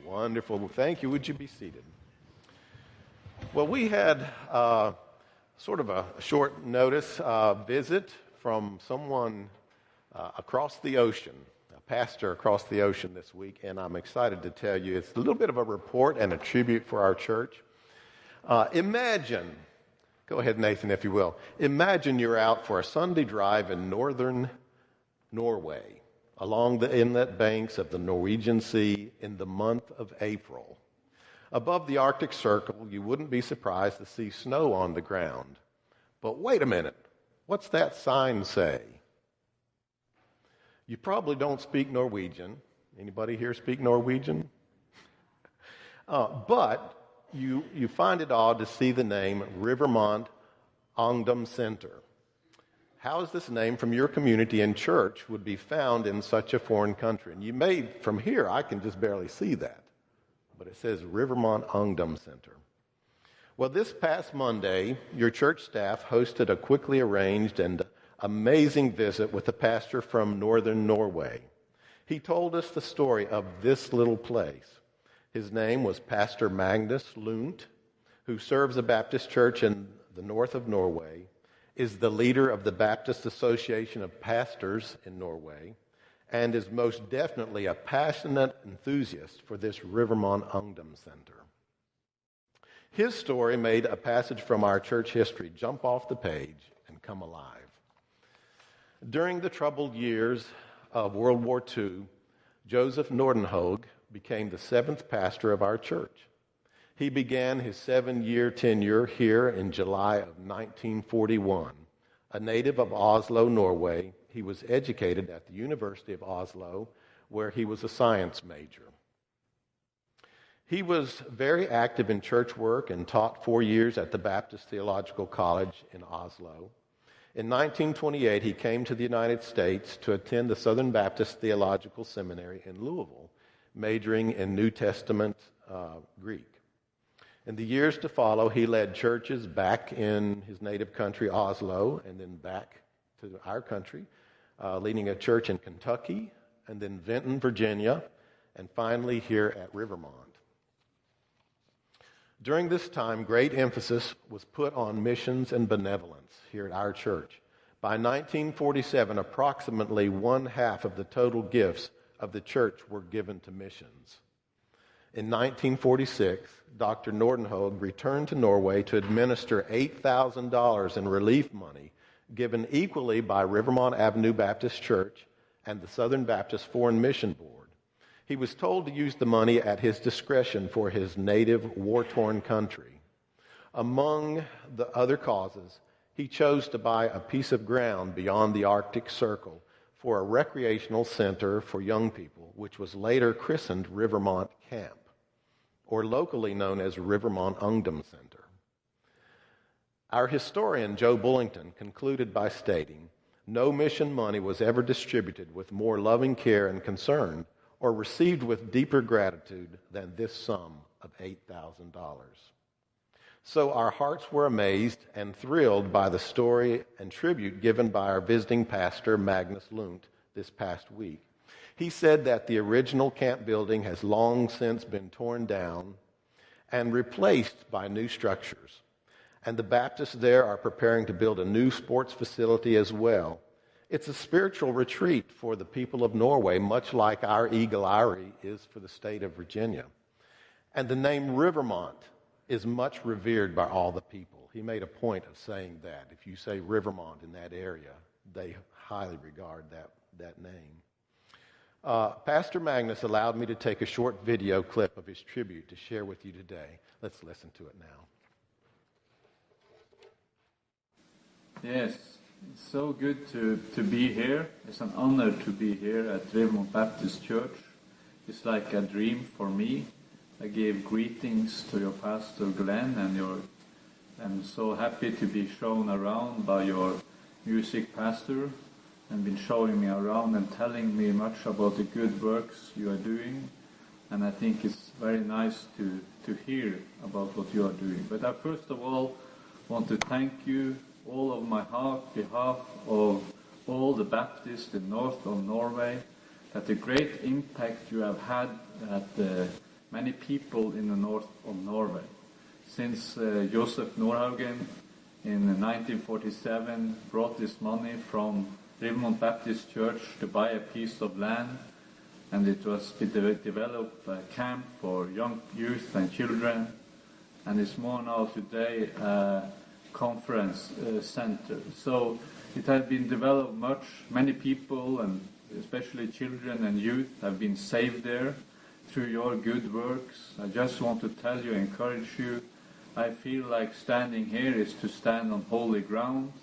Wonderful. Thank you. Would you be seated? Well, we had sort of a short notice visit from someone across the ocean, a pastor across the ocean this week, and I'm excited to tell you it's a little bit of a report and a tribute for our church. Imagine, go ahead, Nathan, if you will. Imagine you're out for a Sunday drive in northern Norway, along the inlet banks of the Norwegian Sea in the month of April. Above the Arctic Circle, you wouldn't be surprised to see snow on the ground. But wait a minute, what's that sign say? You probably don't speak Norwegian. Anybody here speak Norwegian? But you find it odd to see the name Rivermont Ungdom Center. How is this name from your community and church would be found in such a foreign country? And you may, from here, I can just barely see that. But it says Rivermont Ungdom Center. Well, this past Monday, your church staff hosted a quickly arranged and amazing visit with a pastor from northern Norway. He told us the story of this little place. His name was Pastor Magnus Lund, who serves a Baptist church in the north of Norway, is the leader of the Baptist Association of Pastors in Norway, and is most definitely a passionate enthusiast for this Rivermont Ungdom Center. His story made a passage from our church history jump off the page and come alive. During the troubled years of World War II, Joseph Nordenhoeg became the seventh pastor of our church. He began his 7-year tenure here in July of 1941. A native of Oslo, Norway, he was educated at the University of Oslo, where he was a science major. He was very active in church work and taught 4 years at the Baptist Theological College in Oslo. In 1928, he came to the United States to attend the Southern Baptist Theological Seminary in Louisville, majoring in New Testament Greek. In the years to follow, he led churches back in his native country, Oslo, and then back to our country, leading a church in Kentucky, and then Vinton, Virginia, and finally here at Rivermont. During this time, great emphasis was put on missions and benevolence here at our church. By 1947, approximately 1/2 of the total gifts of the church were given to missions. In 1946, Dr. Nordenhoeg returned to Norway to administer $8,000 in relief money given equally by Rivermont Avenue Baptist Church and the Southern Baptist Foreign Mission Board. He was told to use the money at his discretion for his native war-torn country. Among the other causes, he chose to buy a piece of ground beyond the Arctic Circle for a recreational center for young people, which was later christened Rivermont Camp, or locally known as Rivermont Ungdom Center. Our historian, Joe Bullington, concluded by stating, "No mission money was ever distributed with more loving care and concern or received with deeper gratitude than this sum of $8,000. So our hearts were amazed and thrilled by the story and tribute given by our visiting pastor, Magnus Lund, this past week. He said that the original camp building has long since been torn down and replaced by new structures. And the Baptists there are preparing to build a new sports facility as well. It's a spiritual retreat for the people of Norway, much like our Eagle Eyrie is for the state of Virginia. And the name Rivermont is much revered by all the people." He made a point of saying that. If you say Rivermont in that area, they highly regard that name. Pastor Magnus allowed me to take a short video clip of his tribute to share with you today. Let's listen to it now. Yes, it's so good to be here. It's an honor to be here at Rivermont Baptist Church. It's like a dream for me. I gave greetings to your pastor Glenn, and I'm so happy to be shown around by your music pastor, and been showing me around and telling me much about the good works you are doing. And I think it's very nice to hear about what you are doing. But I first of all want to thank you all of my heart, behalf of all the Baptists in north of Norway, that the great impact you have had at the many people in the north of Norway. Since Josef Nordhaugen in 1947 brought this money from Rivermont Baptist Church to buy a piece of land, and it was to develop a camp for young youth and children, and it's more now today a conference center. So it has been developed much. Many people, and especially children and youth, have been saved there through your good works. I just want to tell you, encourage you, I feel like standing here is to stand on holy ground.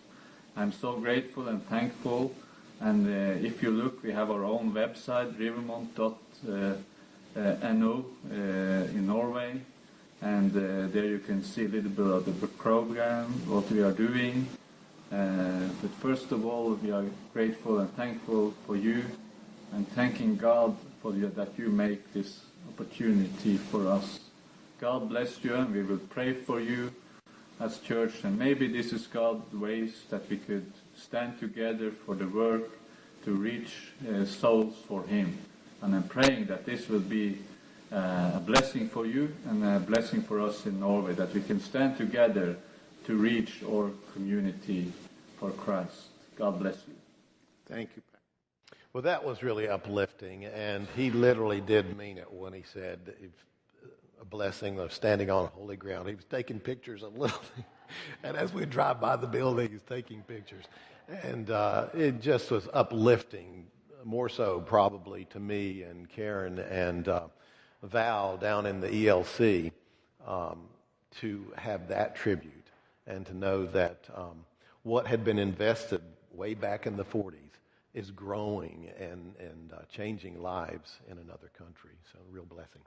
I'm so grateful and thankful. And if you look, we have our own website, rivermont.no in Norway. And there you can see a little bit of the program, what we are doing. But first of all, we are grateful and thankful for you, and thanking God for you, that you make this opportunity for us. God bless you, and we will pray for you as church. And maybe this is God's ways that we could stand together for the work to reach souls for Him. And I'm praying that this will be a blessing for you and a blessing for us in Norway, that we can stand together to reach our community for Christ. God bless you. Thank you, Pat. Well, that was really uplifting, and he literally did mean it when he said a blessing of standing on holy ground. He was taking pictures of little things, and as we drive by the building, he's taking pictures. And it just was uplifting, more so probably to me and Karen and Val down in the ELC, to have that tribute and to know that what had been invested way back in the 40s is growing and changing lives in another country. So, real blessing.